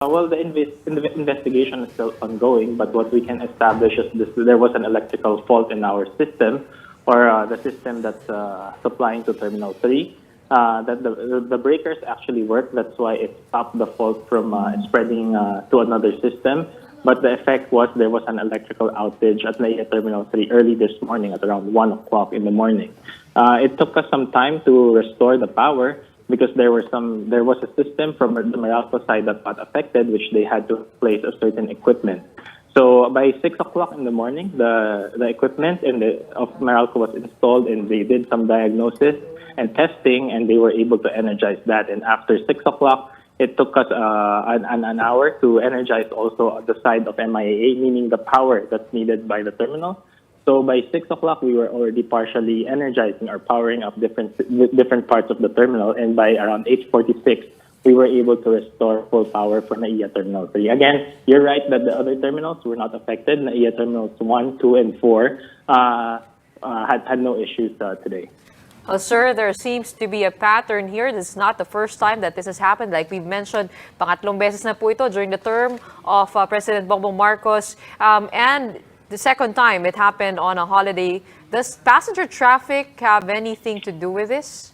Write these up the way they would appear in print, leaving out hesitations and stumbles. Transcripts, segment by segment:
Well, the investigation is still ongoing, but what we can establish is there was an electrical fault in our system, or the system that's supplying to Terminal 3. That the breakers actually work. That's why it stopped the fault from spreading to another system. But the effect was there was an electrical outage at NAIA Terminal 3 early this morning at around 1 o'clock in the morning. It took us some time to restore the power because there was a system from the Meralco side that got affected, which they had to replace a certain equipment. So by 6 o'clock in the morning, the equipment of Meralco was installed, and they did some diagnosis and testing, and they were able to energize that. And after 6 o'clock, it took us an hour to energize also the side of MIAA, meaning the power that's needed by the terminal. So by 6 o'clock, we were already partially energizing or powering up different parts of the terminal. And by around 8:46, we were able to restore full power for NAIA Terminal 3. Again, you're right that the other terminals were not affected. NAIA Terminals 1, 2, and 4 had no issues today. Well, sir, there seems to be a pattern here. This is not the first time that this has happened. Like we've mentioned, pangatlong beses na po ito during the term of President Bongbong Marcos. And the second time it happened on a holiday. Does passenger traffic have anything to do with this?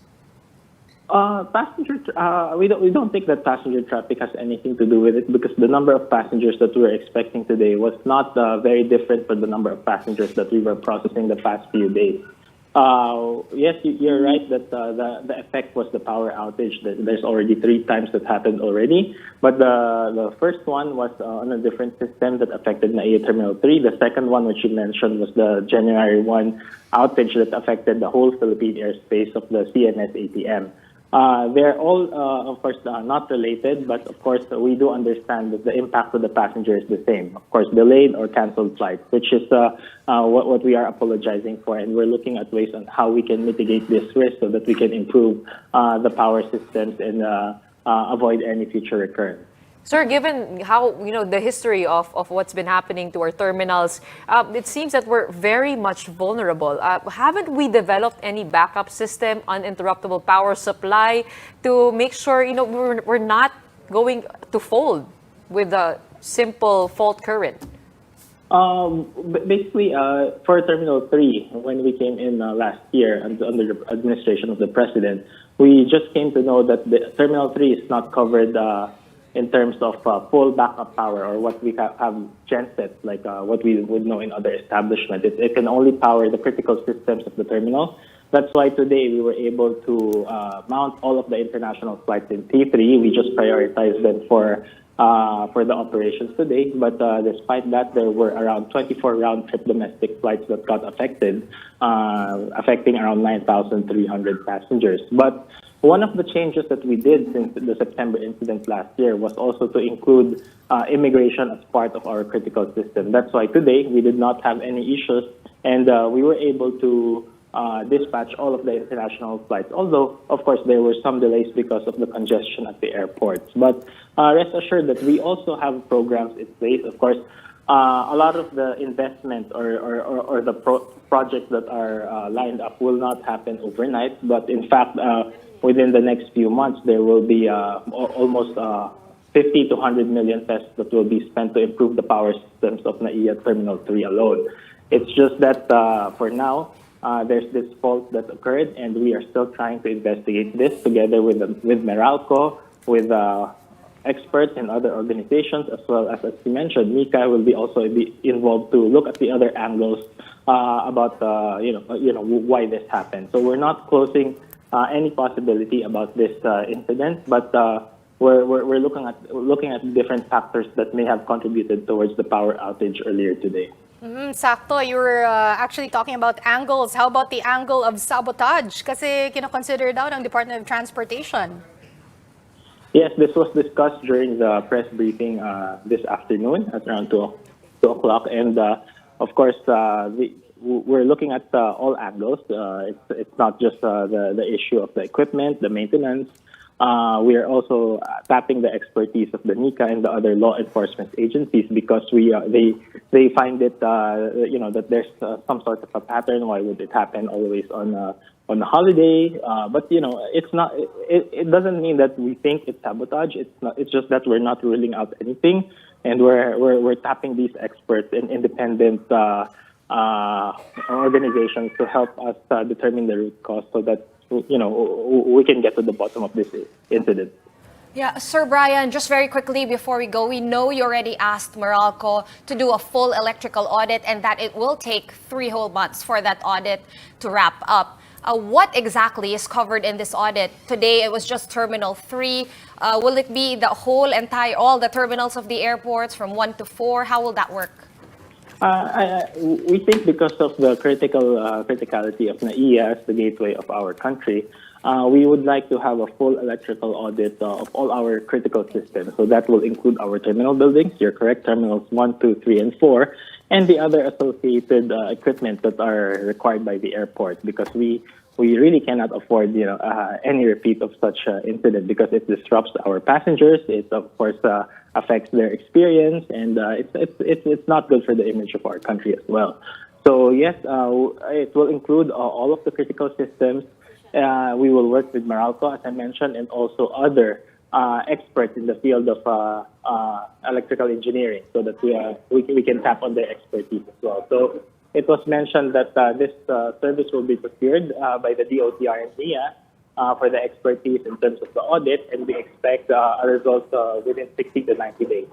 We don't think that passenger traffic has anything to do with it, because the number of passengers that we were expecting today was not very different from the number of passengers that we were processing the past few days. Yes, you're right that the effect was the power outage. There's already 3 times that happened already, but the first one was on a different system that affected NAIA Terminal 3. The second one, which you mentioned, was the January 1 outage that affected the whole Philippine airspace of the CNS ATM. They're all, of course, not related, but of course, we do understand that the impact of the passenger is the same. Of course, delayed or canceled flights, which is what we are apologizing for, and we're looking at ways on how we can mitigate this risk so that we can improve the power systems and avoid any future recurrence. Sir, given how, the history of what's been happening to our terminals, it seems that we're very much vulnerable. Haven't we developed any backup system, uninterruptible power supply, to make sure, we're not going to fold with a simple fault current? Basically, for Terminal 3, when we came in last year under the administration of the President, we just came to know that the Terminal 3 is not covered in terms of full backup power, or what we have gensets, like what we would know in other establishments. It can only power the critical systems of the terminal. That's why today we were able to mount all of the international flights in T3. We just prioritized them for the operations today. But despite that, there were around 24 round-trip domestic flights that got affected, affecting around 9,300 passengers. But one of the changes that we did since the September incident last year was also to include immigration as part of our critical system. That's why today we did not have any issues, and we were able to dispatch all of the international flights. Although, of course, there were some delays because of the congestion at the airports. But rest assured that we also have programs in place. Of course, a lot of the investment or the projects that are lined up will not happen overnight. But in fact, within the next few months, there will be almost 50 to 100 million pesos that will be spent to improve the power systems of NAIA Terminal 3 alone. It's just that for now, there's this fault that occurred, and we are still trying to investigate this together with Meralco, with experts and other organizations, as well as you mentioned, MIAA will also be involved to look at the other angles about why this happened. So we're not closing any possibility about this incident, but we're looking at different factors that may have contributed towards the power outage earlier today. Sakto, you were actually talking about angles. How about the angle of sabotage? Kasi kinoconsider daw ng Department of Transportation. Yes, this was discussed during the press briefing this afternoon at around 2 o'clock. And of course, we're looking at all angles. It's not just the issue of the equipment, the maintenance, We are also tapping the expertise of the NICA and the other law enforcement agencies because they find it that there's some sort of a pattern. Why would it happen always on a holiday? But it's not. It doesn't mean that we think it's sabotage. It's not. It's just that we're not ruling out anything, and we're tapping these experts and independent organizations to help us determine the root cause so that we can get to the bottom of this incident. Yeah, Sir Bryan, just very quickly before we go, we know you already asked Meralco to do a full electrical audit and that it will take 3 whole months for that audit to wrap up. What exactly is covered in this audit? Today it was just Terminal 3. Will it be the all the terminals of the airports from 1 to 4? How will that work? We think because of the criticality of NAIA as the gateway of our country, we would like to have a full electrical audit of all our critical systems. So that will include our terminal buildings, you're correct, terminals 1, 2, 3, and 4, and the other associated equipment that are required by the airport because we really cannot afford any repeat of such incident because it disrupts our passengers. It of course affects their experience, and it's not good for the image of our country as well. So yes, it will include all of the critical systems. We will work with Meralco, as I mentioned, and also other experts in the field of electrical engineering, so that we can tap on their expertise as well. So it was mentioned that this service will be procured by the DOTR and NIA for the expertise in terms of the audit, and we expect a result within 60 to 90 days.